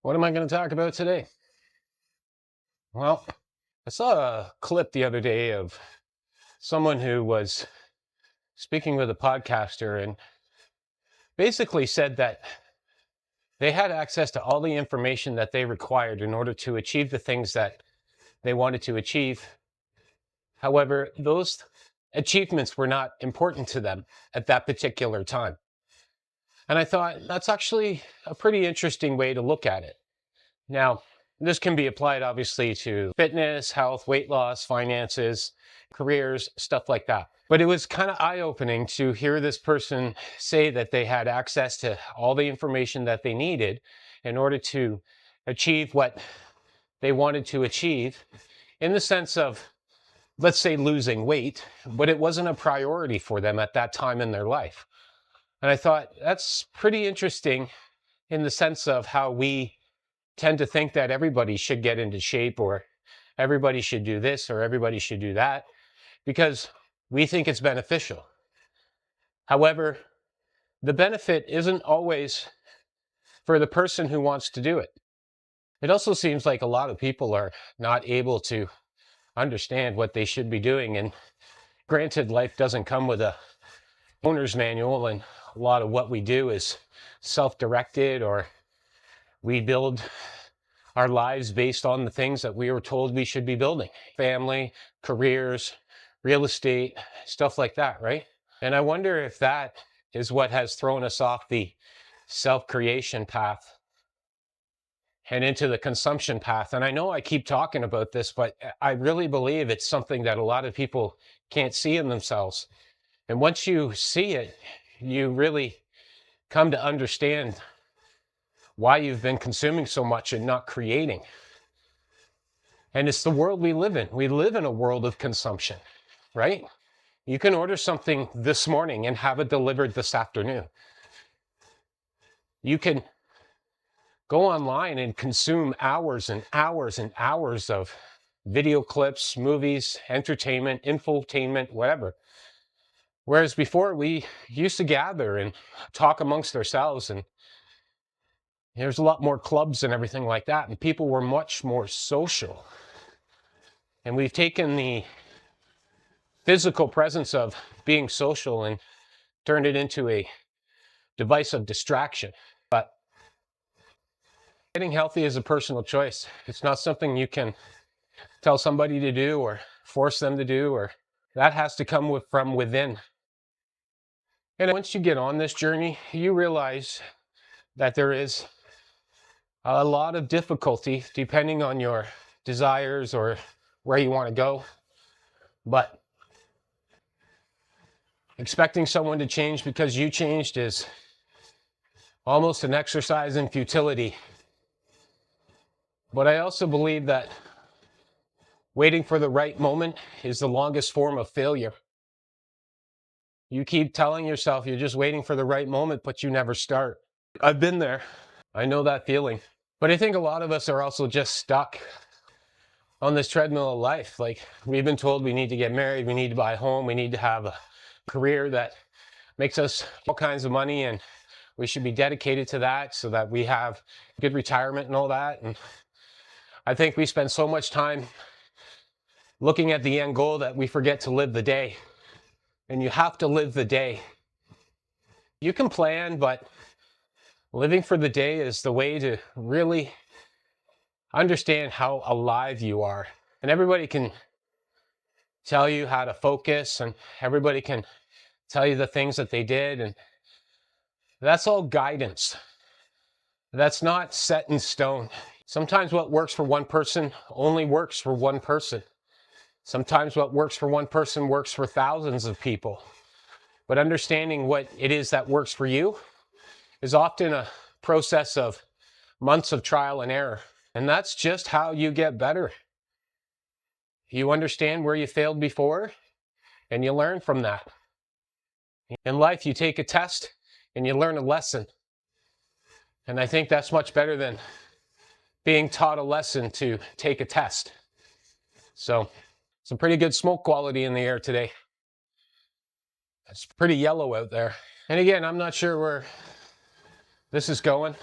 What am I going to talk about today? Well, I saw a clip the other day of someone who was speaking with a podcaster and basically said that they had access to all the information that they required in order to achieve the things that they wanted to achieve. However, those achievements were not important to them at that particular time. And I thought that's actually a pretty interesting way to look at it. Now, this can be applied obviously to fitness, health, weight loss, finances, careers, stuff like that. But it was kind of eye-opening to hear this person say that they had access to all the information that they needed in order to achieve what they wanted to achieve, in the sense of, let's say, losing weight, but it wasn't a priority for them at that time in their life. And I thought that's pretty interesting in the sense of how we tend to think that everybody should get into shape, or everybody should do this, or everybody should do that, because we think it's beneficial. However, the benefit isn't always for the person who wants to do it. It also seems like a lot of people are not able to understand what they should be doing. And granted, life doesn't come with a owner's manual, and a lot of what we do is self-directed, or we build our lives based on the things that we were told we should be building. Family, careers, real estate, stuff like that, right? And I wonder if that is what has thrown us off the self-creation path and into the consumption path. And I know I keep talking about this, but I really believe it's something that a lot of people can't see in themselves. And once you see it, you really come to understand why you've been consuming so much and not creating. And it's the world we live in. We live in a world of consumption, right? You can order something this morning and have it delivered this afternoon. You can go online and consume hours and hours and hours of video clips, movies, entertainment, infotainment, whatever. Whereas before, we used to gather and talk amongst ourselves, and there's a lot more clubs and everything like that, and people were much more social. And we've taken the physical presence of being social and turned it into a device of distraction. But getting healthy is a personal choice. It's not something you can tell somebody to do or force them to do, or that has to come from within. And once you get on this journey, you realize that there is a lot of difficulty depending on your desires or where you want to go. But expecting someone to change because you changed is almost an exercise in futility. But I also believe that waiting for the right moment is the longest form of failure. You keep telling yourself you're just waiting for the right moment, but you never start. I've been there. I know that feeling. But I think a lot of us are also just stuck on this treadmill of life. Like, we've been told we need to get married, we need to buy a home, we need to have a career that makes us all kinds of money, and we should be dedicated to that so that we have good retirement and all that. And I think we spend so much time looking at the end goal that we forget to live the day. And you have to live the day. You can plan, but living for the day is the way to really understand how alive you are. And everybody can tell you how to focus, and everybody can tell you the things that they did, and that's all guidance. That's not set in stone. Sometimes what works for one person only works for one person. Sometimes what works for one person works for thousands of people. But understanding what it is that works for you is often a process of months of trial and error. And that's just how you get better. You understand where you failed before, and you learn from that. In life, you take a test and you learn a lesson. And I think that's much better than being taught a lesson to take a test. So, some pretty good smoke quality in the air today. It's pretty yellow out there. And again, I'm not sure where this is going.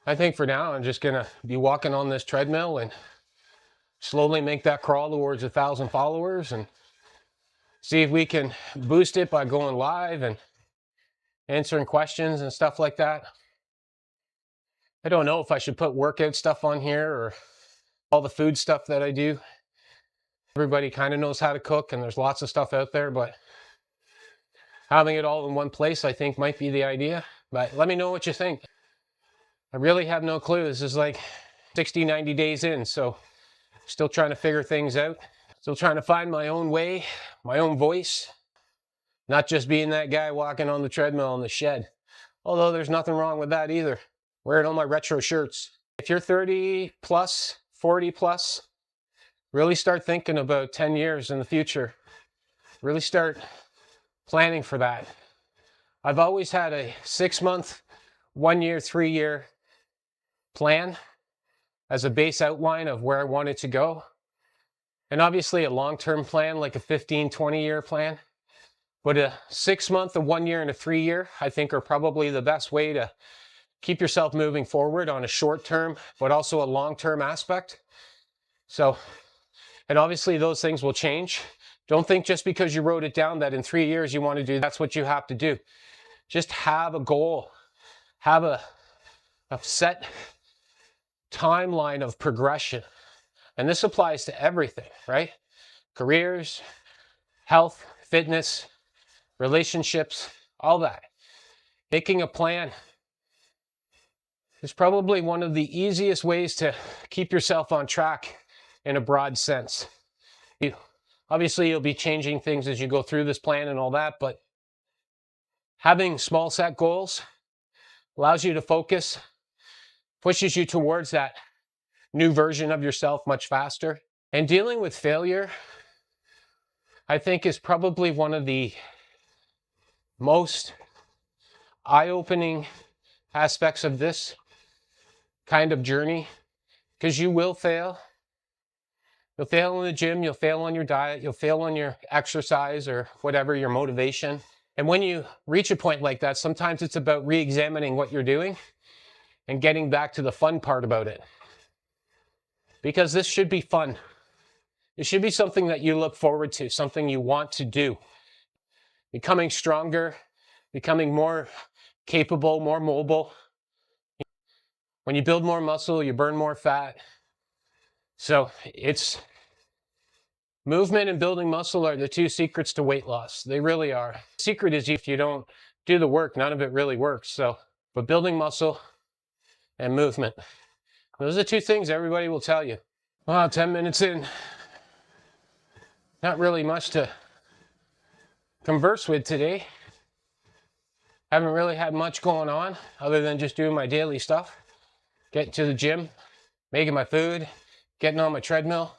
I think for now, I'm just going to be walking on this treadmill and slowly make that crawl towards 1,000 followers and see if we can boost it by going live and answering questions and stuff like that. I don't know if I should put workout stuff on here or all the food stuff that I do. Everybody kind of knows how to cook and there's lots of stuff out there, but having it all in one place, I think, might be the idea. But let me know what you think. I really have no clue. This is like 60, 90 days in, so still trying to figure things out. Still trying to find my own way, my own voice. Not just being that guy walking on the treadmill in the shed. Although there's nothing wrong with that either. Wearing all my retro shirts. If you're 30 plus, 40 plus, really start thinking about 10 years in the future. Really start planning for that. I've always had a 6-month, 1 year, 3 year plan as a base outline of where I wanted to go. And obviously a long-term plan, like a 15, 20 year plan. But a 6-month, a 1 year, and a 3 year, I think are probably the best way to keep yourself moving forward on a short term, but also a long-term aspect. So, and obviously those things will change. Don't think just because you wrote it down that in 3 years you want to do, that's what you have to do. Just have a goal. Have a set timeline of progression. And this applies to everything, right? Careers, health, fitness, relationships, all that. Making a plan is probably one of the easiest ways to keep yourself on track in a broad sense. Obviously, you'll be changing things as you go through this plan and all that, but having small set goals allows you to focus, pushes you towards that new version of yourself much faster. And dealing with failure, I think, is probably one of the most eye-opening aspects of this kind of journey, because you will fail. You'll fail in the gym, you'll fail on your diet, you'll fail on your exercise or whatever, your motivation. And when you reach a point like that, sometimes it's about re-examining what you're doing and getting back to the fun part about it. Because this should be fun. It should be something that you look forward to, something you want to do. Becoming stronger, becoming more capable, more mobile. When you build more muscle, you burn more fat. So it's movement and building muscle are the two secrets to weight loss. They really are. The secret is if you don't do the work, none of it really works. So, but building muscle and movement, those are two things everybody will tell you. Wow, 10 minutes in. Not really much to converse with today. Haven't really had much going on other than just doing my daily stuff. Getting to the gym, making my food, getting on my treadmill,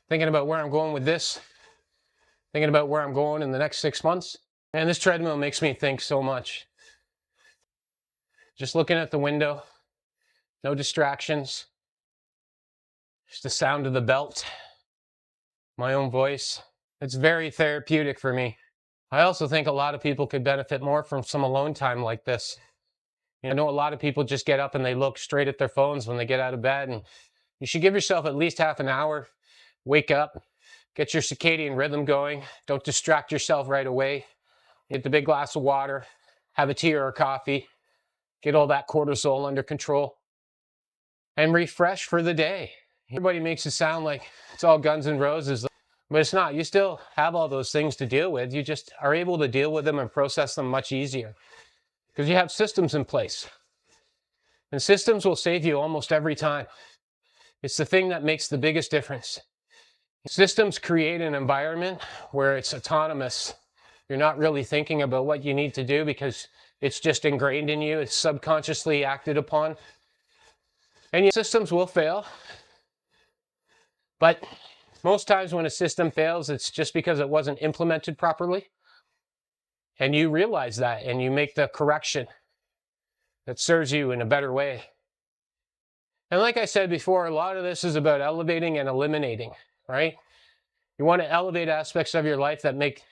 thinking about where I'm going with this, thinking about where I'm going in the next 6 months. And this treadmill makes me think so much. Just looking at the window, no distractions, just the sound of the belt, my own voice. It's very therapeutic for me. I also think a lot of people could benefit more from some alone time like this. I know a lot of people just get up and they look straight at their phones when they get out of bed, and you should give yourself at least half an hour. Wake up, get your circadian rhythm going. Don't distract yourself right away. Get the big glass of water, have a tea or a coffee, get all that cortisol under control, and refresh for the day. Everybody makes it sound like it's all guns and roses, but it's not. You still have all those things to deal with. You just are able to deal with them and process them much easier because you have systems in place. And systems will save you almost every time. It's the thing that makes the biggest difference. Systems create an environment where it's autonomous. You're not really thinking about what you need to do because it's just ingrained in you. It's subconsciously acted upon. And your systems will fail. But most times when a system fails, it's just because it wasn't implemented properly. And you realize that and you make the correction that serves you in a better way. And like I said before, a lot of this is about elevating and eliminating, right? You want to elevate aspects of your life that make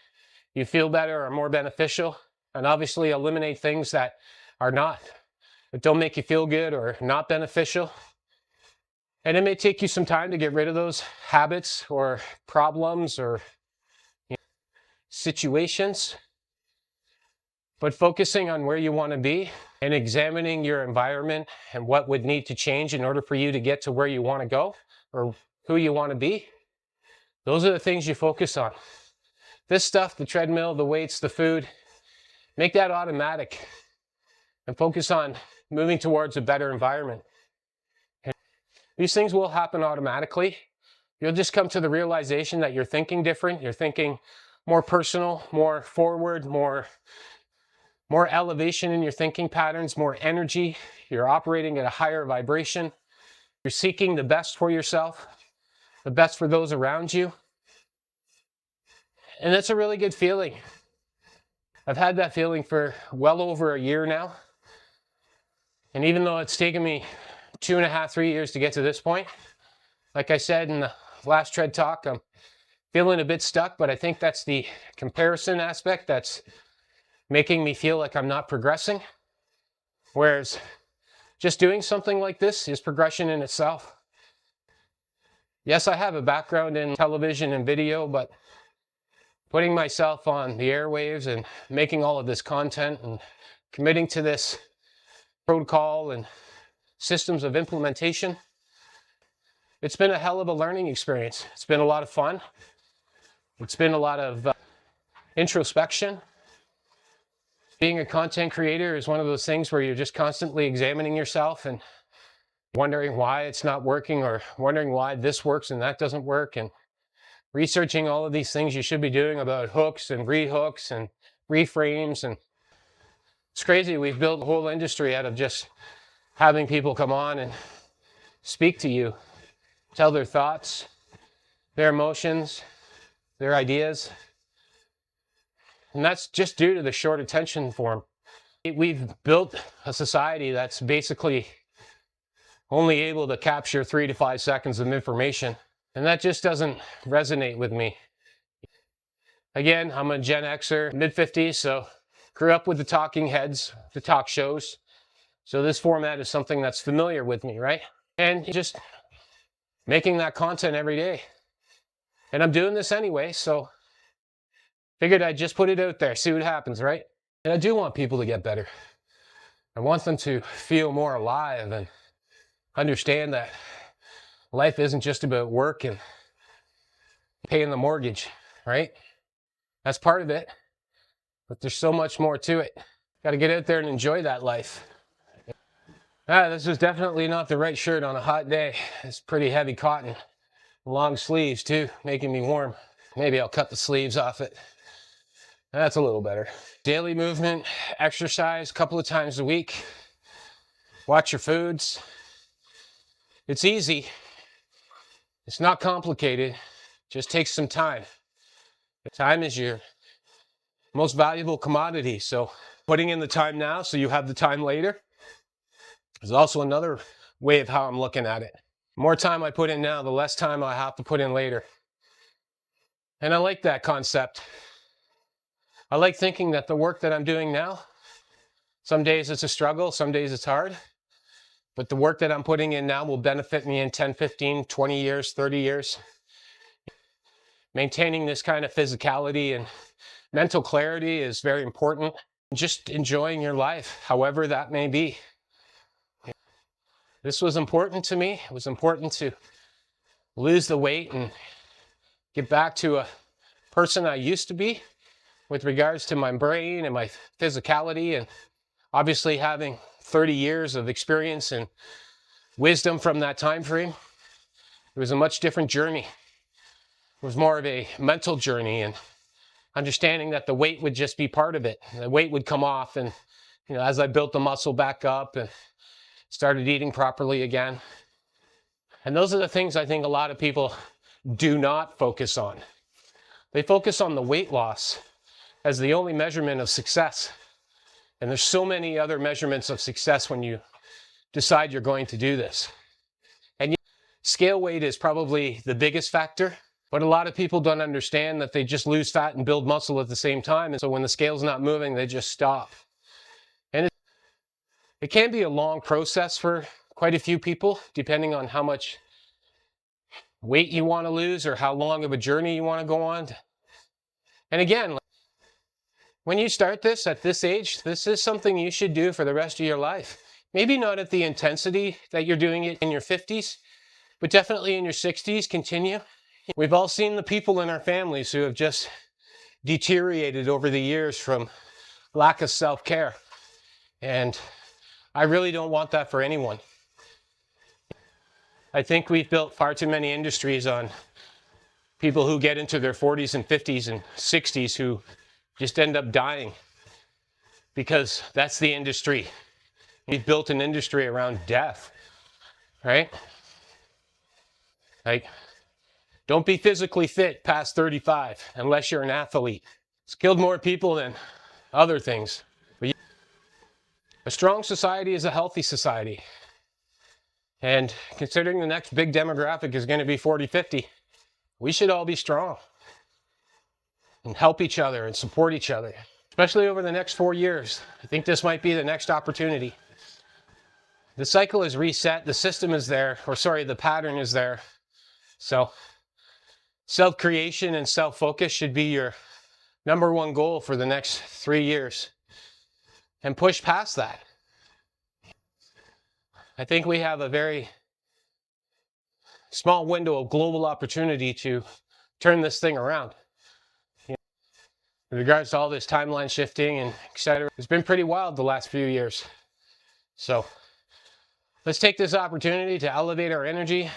you feel better or more beneficial, and obviously eliminate things that are not. that don't make you feel good or not beneficial. And it may take you some time to get rid of those habits or problems or situations. But focusing on where you want to be and examining your environment and what would need to change in order for you to get to where you want to go or who you want to be, those are the things you focus on. This stuff, the treadmill, the weights, the food, make that automatic and focus on moving towards a better environment. And these things will happen automatically. You'll just come to the realization that you're thinking different. You're thinking more personal, more forward, more elevation in your thinking patterns, more energy. You're operating at a higher vibration. You're seeking the best for yourself, the best for those around you. And that's a really good feeling. I've had that feeling for well over a year now. And even though it's taken me 2.5, 3 years to get to this point, like I said in the last TreadTalk, I'm feeling a bit stuck, but I think that's the comparison aspect that's making me feel like I'm not progressing. Whereas just doing something like this is progression in itself. Yes, I have a background in television and video, but putting myself on the airwaves and making all of this content and committing to this protocol and systems of implementation, it's been a hell of a learning experience. It's been a lot of fun. It's been a lot of introspection. Being a content creator is one of those things where you're just constantly examining yourself and wondering why it's not working or wondering why this works and that doesn't work, and researching all of these things you should be doing about hooks and rehooks and reframes. And it's crazy. We've built a whole industry out of just having people come on and speak to you, tell their thoughts, their emotions, their ideas. And that's just due to the short attention form. We've built a society that's basically only able to capture 3 to 5 seconds of information. And that just doesn't resonate with me. Again, I'm a Gen Xer, mid-50s, so grew up with the talking heads, the talk shows. So this format is something that's familiar with me, right? And just making that content every day. And I'm doing this anyway, so figured I'd just put it out there, see what happens, right? And I do want people to get better. I want them to feel more alive and understand that life isn't just about work and paying the mortgage, right? That's part of it, but there's so much more to it. Got to get out there and enjoy that life. This is definitely not the right shirt on a hot day. It's pretty heavy cotton. Long sleeves too, making me warm. Maybe I'll cut the sleeves off it. That's a little better. Daily movement, exercise a couple of times a week. Watch your foods. It's easy. It's not complicated. Just takes some time. Time is your most valuable commodity. So putting in the time now so you have the time later is also another way of how I'm looking at it. The more time I put in now, the less time I have to put in later. And I like that concept. I like thinking that the work that I'm doing now, some days it's a struggle, some days it's hard, but the work that I'm putting in now will benefit me in 10, 15, 20 years, 30 years. Maintaining this kind of physicality and mental clarity is very important. Just enjoying your life, however that may be. This was important to me. It was important to lose the weight and get back to a person I used to be with regards to my brain and my physicality, and obviously having 30 years of experience and wisdom from that time frame. It was a much different journey. It was more of a mental journey and understanding that the weight would just be part of it. The weight would come off, and as I built the muscle back up and started eating properly again. And those are the things I think a lot of people do not focus on. They focus on the weight loss as the only measurement of success. And there's so many other measurements of success when you decide you're going to do this. And scale weight is probably the biggest factor, but a lot of people don't understand that they just lose fat and build muscle at the same time. And so when the scale's not moving, they just stop. And It can be a long process for quite a few people, depending on how much weight you want to lose or how long of a journey you want to go on. And again, when you start this at this age, this is something you should do for the rest of your life. Maybe not at the intensity that you're doing it in your 50s, but definitely in your 60s, continue. We've all seen the people in our families who have just deteriorated over the years from lack of self-care. And I really don't want that for anyone. I think we've built far too many industries on people who get into their 40s and 50s and 60s who just end up dying because that's the industry. We've built an industry around death, right? Like, don't be physically fit past 35 unless you're an athlete. It's killed more people than other things. But a strong society is a healthy society. And considering the next big demographic is going to be 40-50, we should all be strong and help each other and support each other, especially over the next 4 years. I think this might be the next opportunity. The cycle is reset, the system is there, the pattern is there. So self-creation and self-focus should be your number one goal for the next 3 years. And push past that. I think we have a very small window of global opportunity to turn this thing around. In regards to all this timeline shifting and etc., it's been pretty wild the last few years. So let's take this opportunity to elevate our energy,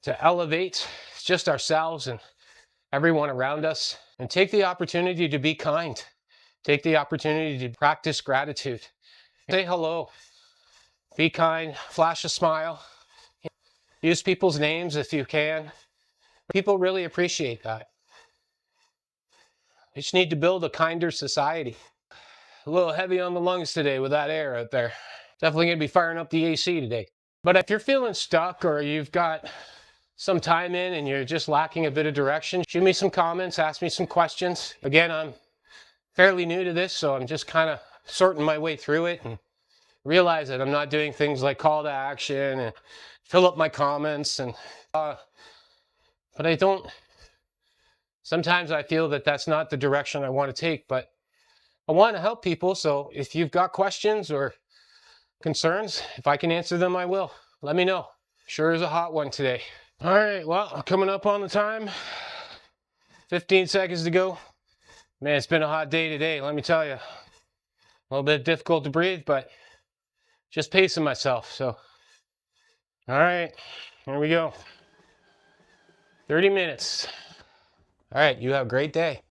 to elevate just ourselves and everyone around us, and take the opportunity to be kind. Take the opportunity to practice gratitude. Say hello. Be kind, flash a smile, use people's names if you can. People really appreciate that. We just need to build a kinder society. A little heavy on the lungs today with that air out there. Definitely going to be firing up the AC today. But if you're feeling stuck or you've got some time in and you're just lacking a bit of direction, shoot me some comments, ask me some questions. Again, I'm fairly new to this, so I'm just kind of sorting my way through it and realize that I'm not doing things like call to action and fill up my comments and but I don't, sometimes I feel that that's not the direction I want to take, but I want to help people. So if you've got questions or concerns, if I can answer them, I will. Let me know. Sure is a hot one today. All right, well, coming up on the time, 15 seconds to go. Man, it's been a hot day today, let me tell you. A little bit difficult to breathe, but just pacing myself, so. All right, here we go. 30 minutes. All right, you have a great day.